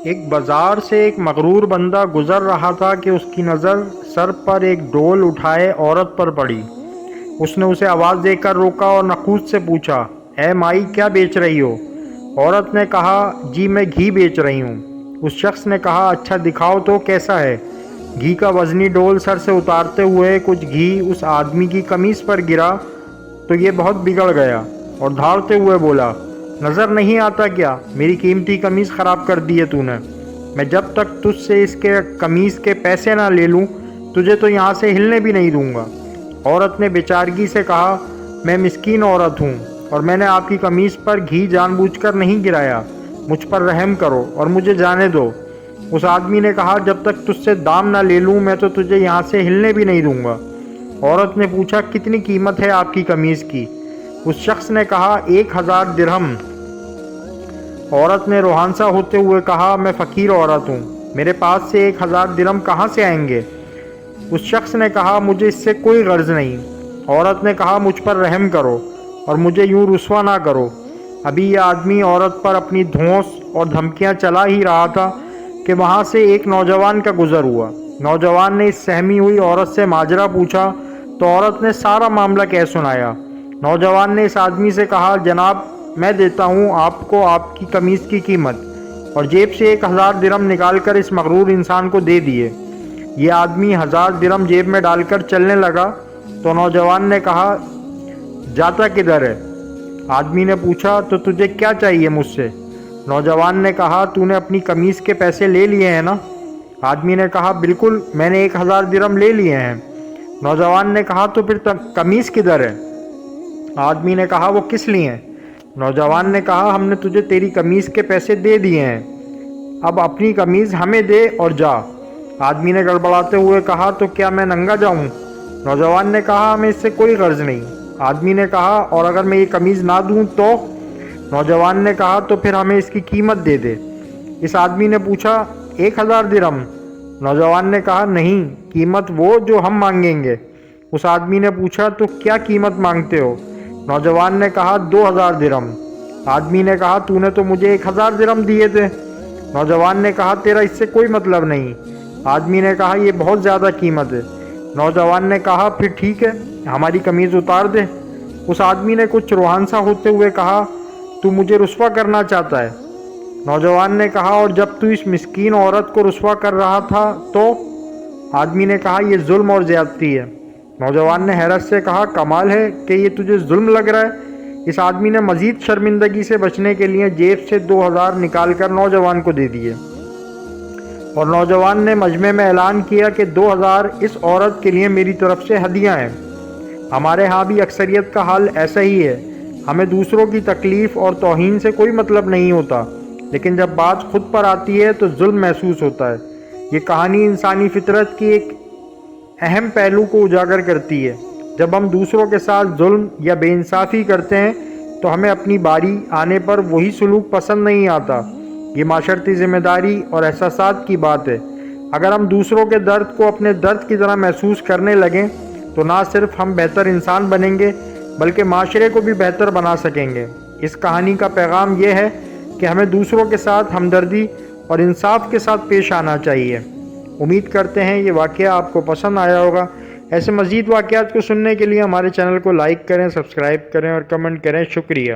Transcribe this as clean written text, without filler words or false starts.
ایک بازار سے ایک مغرور بندہ گزر رہا تھا کہ اس کی نظر سر پر ایک ڈول اٹھائے عورت پر پڑی۔ اس نے اسے آواز دے کر روکا اور نخوت سے پوچھا، اے مائی، کیا بیچ رہی ہو؟ عورت نے کہا، جی میں گھی بیچ رہی ہوں۔ اس شخص نے کہا، اچھا دکھاؤ تو کیسا ہے؟ گھی کا وزنی ڈول سر سے اتارتے ہوئے کچھ گھی اس آدمی کی قمیص پر گرا تو یہ بہت بگڑ گیا اور دھاڑتے ہوئے بولا، نظر نہیں آتا کیا؟ میری قیمتی قمیص خراب کر دی ہے تو نے۔ میں جب تک تجھ سے اس کے قمیص کے پیسے نہ لے لوں تجھے تو یہاں سے ہلنے بھی نہیں دوں گا۔ عورت نے بیچارگی سے کہا، میں مسکین عورت ہوں اور میں نے آپ کی قمیص پر گھی جان بوجھ کر نہیں گرایا، مجھ پر رحم کرو اور مجھے جانے دو۔ اس آدمی نے کہا، جب تک تجھ سے دام نہ لے لوں میں تو تجھے یہاں سے ہلنے بھی نہیں دوں گا۔ عورت نے پوچھا، کتنی قیمت ہے آپ کی قمیص کی؟ اس شخص نے کہا، 1000 درہم۔ عورت نے روحانسہ ہوتے ہوئے کہا، میں فقیر عورت ہوں، میرے پاس سے 1000 درہم کہاں سے آئیں گے؟ اس شخص نے کہا، مجھے اس سے کوئی غرض نہیں۔ عورت نے کہا، مجھ پر رحم کرو اور مجھے یوں رسوا نہ کرو۔ ابھی یہ آدمی عورت پر اپنی دھونس اور دھمکیاں چلا ہی رہا تھا کہ وہاں سے ایک نوجوان کا گزر ہوا۔ نوجوان نے اس سہمی ہوئی عورت سے ماجرا پوچھا تو عورت نے سارا معاملہ کہہ سنایا۔ نوجوان نے اس آدمی سے کہا، جناب میں دیتا ہوں آپ کو آپ کی قمیص کی قیمت، اور جیب سے 1000 درہم نکال کر اس مغرور انسان کو دے دیے۔ یہ آدمی 1000 درہم جیب میں ڈال کر چلنے لگا تو نوجوان نے کہا، جاتا کدھر ہے؟ آدمی نے پوچھا، تو تجھے کیا چاہیے مجھ سے؟ نوجوان نے کہا، تو نے اپنی قمیص کے پیسے لے لیے ہیں نا؟ آدمی نے کہا، بالکل، میں نے 1000 درہم لے لیے ہیں۔ نوجوان نے کہا، تو پھر قمیص کدھر ہے؟ آدمی نے کہا، وہ کس لیے ہیں؟ نوجوان نے کہا، ہم نے تجھے تیری قمیص کے پیسے دے دیے ہیں، اب اپنی قمیص ہمیں دے اور جا۔ آدمی نے گڑبڑاتے ہوئے کہا، تو کیا میں ننگا جاؤں؟ نوجوان نے کہا، ہمیں اس سے کوئی غرض نہیں۔ آدمی نے کہا، اور اگر میں یہ قمیص نہ دوں تو؟ نوجوان نے کہا، تو پھر ہمیں اس کی قیمت دے دے۔ اس آدمی نے پوچھا، 1000 درہم؟ نوجوان نے کہا، نہیں، قیمت وہ جو ہم مانگیں گے۔ اس آدمی نے پوچھا، تو کیا قیمت مانگتے ہو؟ نوجوان نے کہا، 2000 درہم۔ آدمی نے کہا، تو نے تو مجھے 1000 درہم دیے تھے۔ نوجوان نے کہا، تیرا اس سے کوئی مطلب نہیں۔ آدمی نے کہا، یہ بہت زیادہ قیمت ہے۔ نوجوان نے کہا، پھر ٹھیک ہے، ہماری قمیض اتار دے۔ اس آدمی نے کچھ روحانسہ ہوتے ہوئے کہا، تو مجھے رسوا کرنا چاہتا ہے؟ نوجوان نے کہا، اور جب تو اس مسکین عورت کو رسوا کر رہا تھا تو؟ آدمی نے کہا، یہ ظلم اور زیادتی ہے۔ نوجوان نے حیرت سے کہا، کمال ہے کہ یہ تجھے ظلم لگ رہا ہے۔ اس آدمی نے مزید شرمندگی سے بچنے کے لیے جیب سے 2000 نکال کر نوجوان کو دے دیے، اور نوجوان نے مجمع میں اعلان کیا کہ 2000 اس عورت کے لیے میری طرف سے ہدیہ ہیں۔ ہمارے ہاں بھی اکثریت کا حال ایسا ہی ہے، ہمیں دوسروں کی تکلیف اور توہین سے کوئی مطلب نہیں ہوتا، لیکن جب بات خود پر آتی ہے تو ظلم محسوس ہوتا ہے۔ یہ کہانی انسانی فطرت کی ایک اہم پہلو کو اجاگر کرتی ہے۔ جب ہم دوسروں کے ساتھ ظلم یا بے انصافی کرتے ہیں تو ہمیں اپنی باری آنے پر وہی سلوک پسند نہیں آتا۔ یہ معاشرتی ذمہ داری اور احساسات کی بات ہے۔ اگر ہم دوسروں کے درد کو اپنے درد کی طرح محسوس کرنے لگیں تو نہ صرف ہم بہتر انسان بنیں گے بلکہ معاشرے کو بھی بہتر بنا سکیں گے۔ اس کہانی کا پیغام یہ ہے کہ ہمیں دوسروں کے ساتھ ہمدردی اور انصاف کے ساتھ پیش آنا چاہیے۔ امید کرتے ہیں یہ واقعہ آپ کو پسند آیا ہوگا۔ ایسے مزید واقعات کو سننے کے لیے ہمارے چینل کو لائک کریں، سبسکرائب کریں اور کمنٹ کریں۔ شکریہ۔